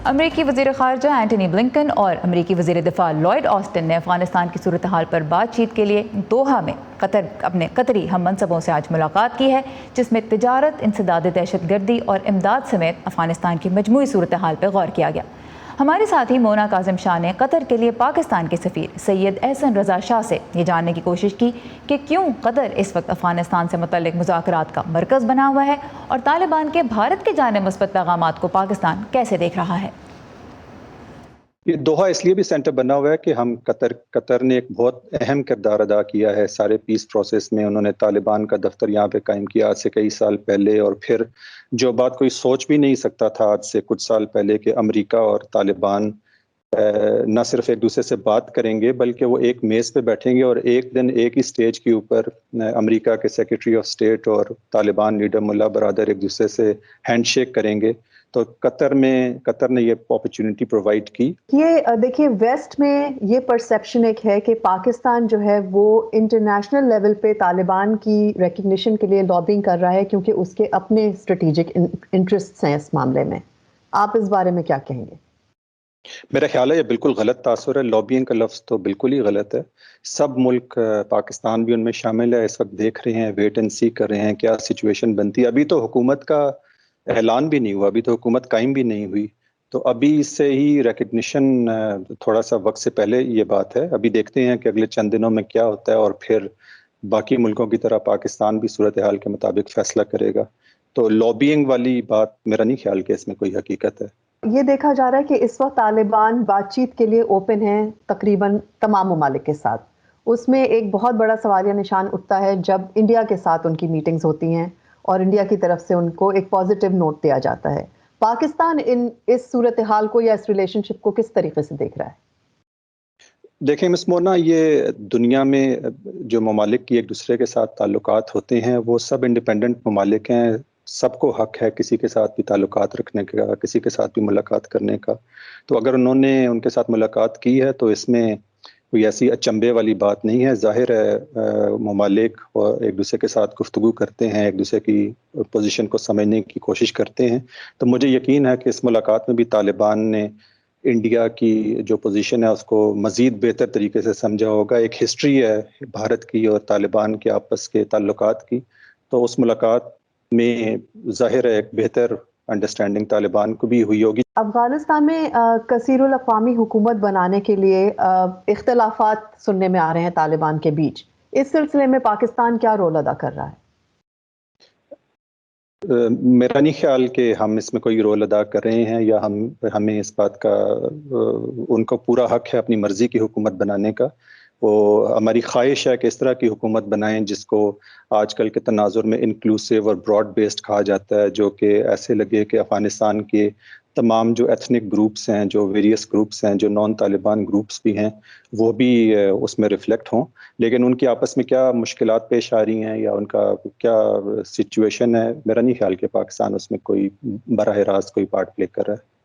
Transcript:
امریکی وزیر خارجہ اینٹنی بلنکن اور امریکی وزیر دفاع لائیڈ آسٹن نے افغانستان کی صورتحال پر بات چیت کے لیے دوحہ میں اپنے قطری ہم منصبوں سے آج ملاقات کی ہے، جس میں تجارت، انسداد دہشت گردی اور امداد سمیت افغانستان کی مجموعی صورتحال پر غور کیا گیا۔ ہمارے ساتھی مونا کاظم شاہ نے قطر کے لیے پاکستان کے سفیر سید احسن رضا شاہ سے یہ جاننے کی کوشش کی کہ کیوں قطر اس وقت افغانستان سے متعلق مذاکرات کا مرکز بنا ہوا ہے اور طالبان کے بھارت کی جانب مثبت پیغامات کو پاکستان کیسے دیکھ رہا ہے۔ یہ دوحہ اس لیے بھی سینٹر بنا ہوا ہے کہ قطر نے ایک بہت اہم کردار ادا کیا ہے سارے پیس پروسیس میں۔ انہوں نے طالبان کا دفتر یہاں پہ قائم کیا آج سے کئی سال پہلے، اور پھر جو بات کوئی سوچ بھی نہیں سکتا تھا آج سے کچھ سال پہلے کہ امریکہ اور طالبان نہ صرف ایک دوسرے سے بات کریں گے بلکہ وہ ایک میز پہ بیٹھیں گے اور ایک دن ایک ہی سٹیج کے اوپر امریکہ کے سیکرٹری آف اسٹیٹ اور طالبان لیڈر ملا برادر ایک دوسرے سے ہینڈ شیک کریں گے۔ تو قطر نے یہ اپرچونٹی پرووائڈ کی۔ یہ دیکھیے ویسٹ میں یہ پرسیپشن ایک ہے کہ پاکستان جو ہے وہ انٹرنیشنل لیول پہ طالبان کی ریکگنیشن کے لیے لابنگ کر رہا ہے کیونکہ اس کے اپنے اسٹریٹجک انٹرسٹس ہیں اس معاملے میں۔ آپ اس بارے میں کیا کہیں گے؟ میرا خیال ہے یہ بالکل غلط تاثر ہے۔ لابینگ کا لفظ تو بالکل ہی غلط ہے۔ سب ملک، پاکستان بھی ان میں شامل ہے، اس وقت دیکھ رہے ہیں، ویٹ اینڈ سی کر رہے ہیں کیا سچویشن بنتی ہے۔ ابھی تو حکومت کا اعلان بھی نہیں ہوا، ابھی تو حکومت قائم بھی نہیں ہوئی، تو ابھی سے ہی ریکگنیشن تھوڑا سا وقت سے پہلے یہ بات ہے۔ ابھی دیکھتے ہیں کہ اگلے چند دنوں میں کیا ہوتا ہے اور پھر باقی ملکوں کی طرح پاکستان بھی صورتحال کے مطابق فیصلہ کرے گا۔ تو لابینگ والی بات میرا نہیں خیال کہ اس میں کوئی حقیقت ہے۔ یہ دیکھا جا رہا ہے کہ اس وقت طالبان بات چیت کے لیے اوپن ہیں تقریباً تمام ممالک کے ساتھ۔ اس میں ایک بہت بڑا سوالیہ نشان اٹھتا ہے جب انڈیا کے ساتھ ان کی میٹنگز ہوتی ہیں اور انڈیا کی طرف سے ان کو ایک پازیٹیو نوٹ دیا جاتا ہے۔ پاکستان اس صورتحال کو یا اس ریلیشن شپ کو کس طریقے سے دیکھ رہا ہے؟ دیکھیں مس مونا، یہ دنیا میں جو ممالک کی ایک دوسرے کے ساتھ تعلقات ہوتے ہیں وہ سب انڈیپینڈنٹ ممالک ہیں۔ سب کو حق ہے کسی کے ساتھ بھی تعلقات رکھنے کا، کسی کے ساتھ بھی ملاقات کرنے کا۔ تو اگر انہوں نے ان کے ساتھ ملاقات کی ہے تو اس میں کوئی ایسی اچنبے والی بات نہیں ہے۔ ظاہر ہے ممالک ایک دوسرے کے ساتھ گفتگو کرتے ہیں، ایک دوسرے کی پوزیشن کو سمجھنے کی کوشش کرتے ہیں۔ تو مجھے یقین ہے کہ اس ملاقات میں بھی طالبان نے انڈیا کی جو پوزیشن ہے اس کو مزید بہتر طریقے سے سمجھا ہوگا۔ ایک ہسٹری ہے بھارت کی اور طالبان کے آپس کے تعلقات کی، تو اس ملاقات میں ظاہر ہے ایک بہتر انڈرسٹینڈنگ طالبان کو بھی ہوئی ہوگی۔ افغانستان میں کثیر الاقوامی حکومت بنانے کے لیے اختلافات سننے میں آ رہے ہیں طالبان کے بیچ۔ اس سلسلے میں پاکستان کیا رول ادا کر رہا ہے؟ میرا نہیں خیال کہ ہم اس میں کوئی رول ادا کر رہے ہیں یا ہمیں اس بات کا، ان کو پورا حق ہے اپنی مرضی کی حکومت بنانے کا۔ وہ ہماری خواہش ہے کہ اس طرح کی حکومت بنائیں جس کو آج کل کے تناظر میں انکلوسیو اور براڈ بیسڈ کہا جاتا ہے، جو کہ ایسے لگے کہ افغانستان کے تمام جو ایتھنک گروپس ہیں، جو ویریس گروپس ہیں، جو نان طالبان گروپس بھی ہیں، وہ بھی اس میں ریفلیکٹ ہوں۔ لیکن ان کی آپس میں کیا مشکلات پیش آ رہی ہیں یا ان کا کیا سچویشن ہے، میرا نہیں خیال کہ پاکستان اس میں کوئی براہ راست کوئی پارٹ پلے کر رہا ہے۔